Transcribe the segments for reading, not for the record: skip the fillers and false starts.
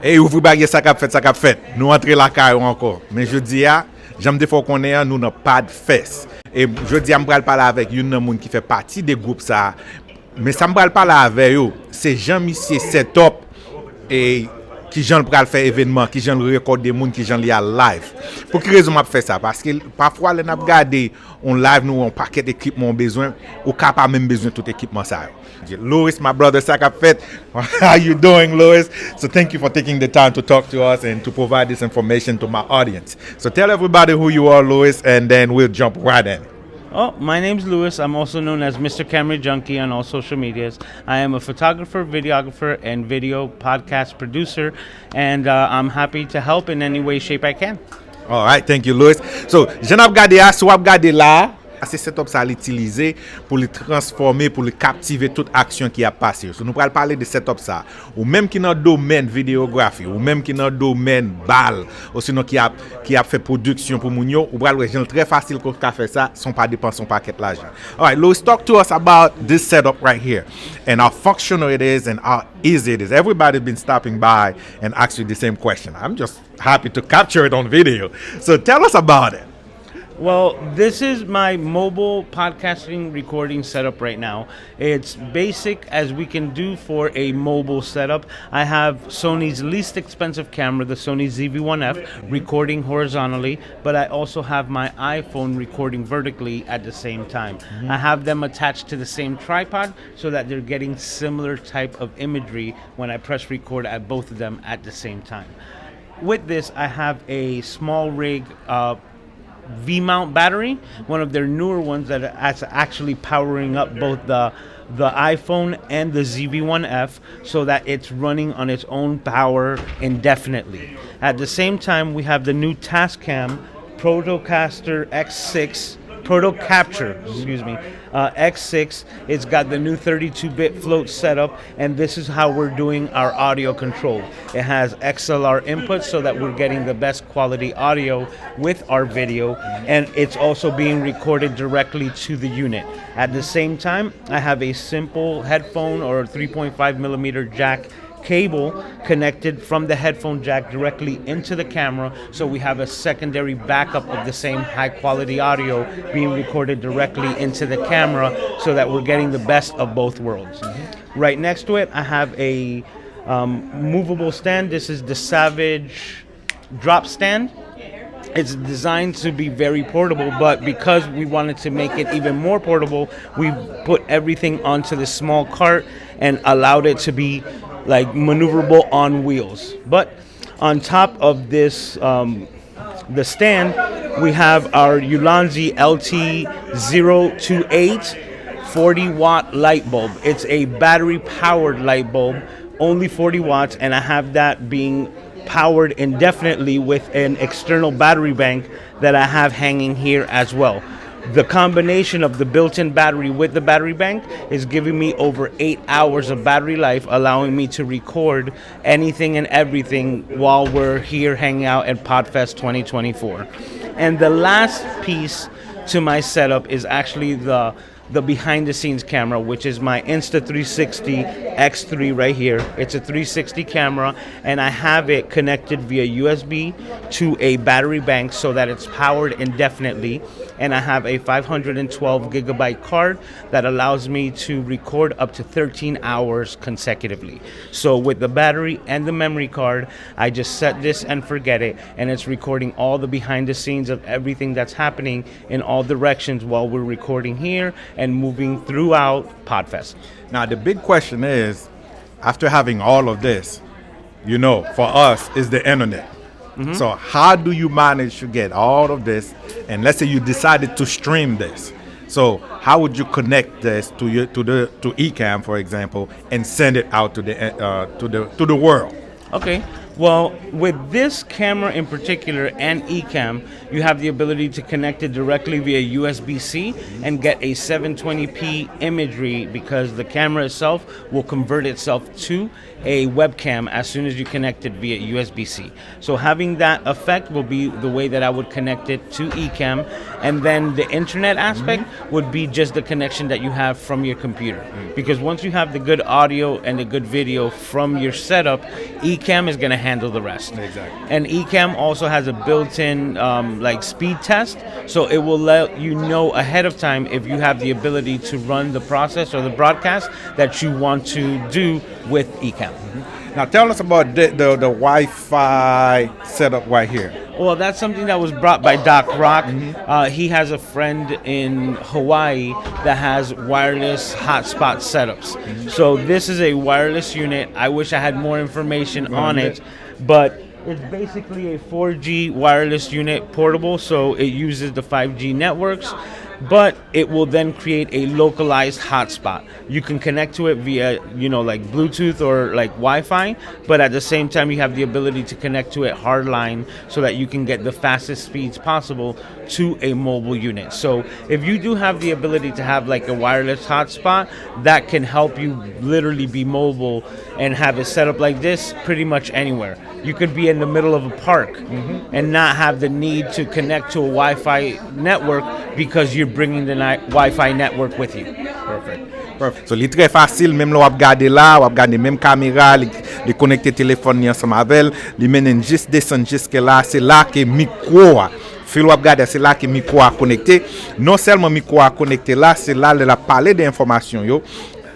Et ouvri bagay ça qu'a fait. Nous entrer la caille encore. Mais je dis j'aime des fois qu'on est nous dans PODFEST. Et je dis me parler avec une monde qui fait partie des groupes ça. Mais ça me parler avec eux, c'est Jean-Michel setup et qui j'en pral faire événement, qui j'en record des monde qui j'en li à live. Pour quelle raison m'a fait ça? Parce que parfois les n'a regarder on live nous on paquet d'équipement besoin ou capable même besoin tout équipement ça. Louis, my brother, ça qu'a fait. How you doing, Louis? So thank you for taking the time to talk to us and to provide this information to my audience. So tell everybody who you are, Louis, and then we'll jump right in. Oh, my name's Louis. I'm also known as Mr. Camera Junkie on all social medias. I am a photographer, videographer, and video podcast producer, and I'm happy to help in any way, shape I can. All right, thank you, Louis. So, je n'ai regardé à, soit regardé là, c'est setup ça l'utiliser pour le transformer, pour le captiver toute action qui a passé. So, nous allons parler de setup ça. Ou même qui dans le domaine vidéographie, ou même qui dans le domaine balle, ou sinon qui a fait production pour Mounio, ou allons voir très facile qu'on fait ça, sans pas dépenser son paquet l'argent. All right, Louis, talk to us about this setup right here and how functional it is and how easy it is. Everybody's been stopping by and asked you the same question. I'm just happy to capture it on video. So tell us about it. Well, this is my mobile podcasting recording setup right now. It's basic as we can do for a mobile setup. I have Sony's least expensive camera, the Sony ZV-1F, recording horizontally, but I also have my iPhone recording vertically at the same time. I have them attached to the same tripod so that they're getting similar type of imagery when I press record at both of them at the same time. With this, I have a small rig V-mount battery, one of their newer ones that's actually powering up both the iPhone and the ZV-1F so that it's running on its own power indefinitely. At the same time, we have the new Tascam Protocapture X6. X6. It's got the new 32-bit float setup, and this is how we're doing our audio control. It has XLR inputs so that we're getting the best quality audio with our video, and it's also being recorded directly to the unit. At the same time, I have a simple headphone or 3.5 millimeter jack cable connected from the headphone jack directly into the camera, so we have a secondary backup of the same high quality audio being recorded directly into the camera so that we're getting the best of both worlds. Right next to it, I have a movable stand. This is the Savage drop stand. It's designed to be very portable, but because we wanted to make it even more portable, we put everything onto this small cart and allowed it to be like maneuverable on wheels. But on top of this, the stand, we have our Ulanzi LT028 40-watt light bulb. It's a battery-powered light bulb, only 40 watts, and I have that being powered indefinitely with an external battery bank that I have hanging here as well. The combination of the built-in battery with the battery bank is giving me over 8 hours of battery life, allowing me to record anything and everything while we're here hanging out at PODFEST 2024. And the last piece to my setup is actually the behind-the-scenes camera, which is my Insta360 X3 right here. It's a 360 camera, and I have it connected via USB to a battery bank so that it's powered indefinitely. And I have a 512 gigabyte card that allows me to record up to 13 hours consecutively. So with the battery and the memory card, I just set this and forget it, and it's recording all the behind the scenes of everything that's happening in all directions while we're recording here and moving throughout PODFEST. Now the big question is, after having all of this, you know, for us is the internet. So how do you manage to get all of this? And let's say you decided to stream this. So how would you connect this to Ecamm, for example, and send it out to the world? Okay. Well, with this camera in particular and Ecamm, you have the ability to connect it directly via USB-C and get a 720p imagery because the camera itself will convert itself to a webcam as soon as you connect it via USB-C. So having that effect will be the way that I would connect it to Ecamm, and then the internet aspect would be just the connection that you have from your computer. Because once you have the good audio and the good video from your setup, Ecamm is going to handle the rest. Exactly. And Ecamm also has a built-in like speed test, so it will let you know ahead of time if you have the ability to run the process or the broadcast that you want to do with Ecamm. Now tell us about the Wi-Fi setup right here. Well, that's something that was brought by Doc Rock. He has a friend in Hawaii that has wireless hotspot setups. So this is a wireless unit. I wish I had more information on it, but it's basically a 4G wireless unit, portable, so it uses the 5G networks, but it will then create a localized hotspot. You can connect to it via, like Bluetooth or like Wi-Fi, but at the same time you have the ability to connect to it hardline so that you can get the fastest speeds possible to a mobile unit. So if you do have the ability to have like a wireless hotspot, that can help you literally be mobile and have it set up like this pretty much anywhere. You could be in the middle of a park and not have the need to connect to a Wi-Fi network because you're bringing the Wi-Fi network with you. Perfect. So, li très facile, même là, wap gade là, wap gade même caméra, li connecte téléphone ni ensemble avec, li menen juste descendre jusque là, c'est là que micro a. Fil wap gade, c'est là que micro a connecté. Non seulement micro a connecté là, c'est là la parler d'informations yo.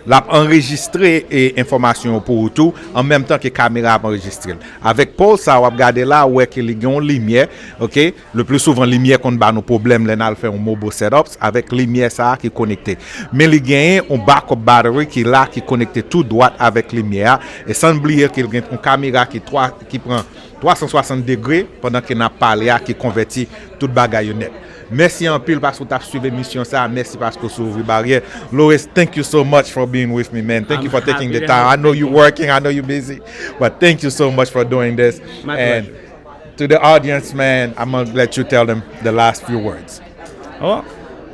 L'a enregistré et information pour tout en même temps que caméra a enregistré. Avec Paul ça va regarder là où est que les gens lumière, OK? Le plus souvent lumière qu'on bat nos problèmes là fait un mobile setup avec lumière ça qui est connecté. Mais les gagne un backup battery qui là qui connecté tout droit avec lumière et sans oublier qu'il y a une caméra qui prend 360 degrés pendant qu'il n'a parlé qui convertit toute bagaille net. Merci en pile parce que tu as suivi l'émission ça. Merci parce que tu as ouvert barrière. Lois, thank you so much for being with me, man. Thank you for taking the time. I know you're working, I know you're busy, but thank you so much for doing this. My and pleasure. To the audience, man, I'm going to let you tell them the last few words. Well,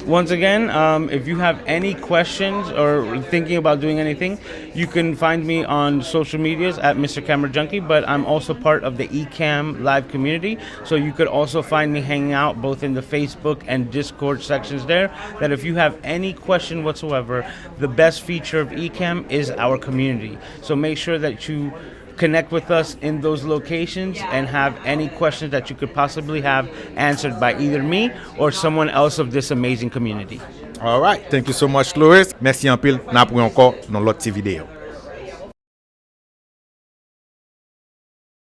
once again, if you have any questions or thinking about doing anything, you can find me on social medias at Mr. Camera Junkie, but I'm also part of the Ecamm live community. So you could also find me hanging out both in the Facebook and Discord sections there. That if you have any question whatsoever, the best feature of Ecamm is our community. So make sure that you connect with us in those locations and have any questions that you could possibly have answered by either me or someone else of this amazing community. All right. Thank you so much, Louis. Merci en pile. N'a pris encore dans l'autre vidéo.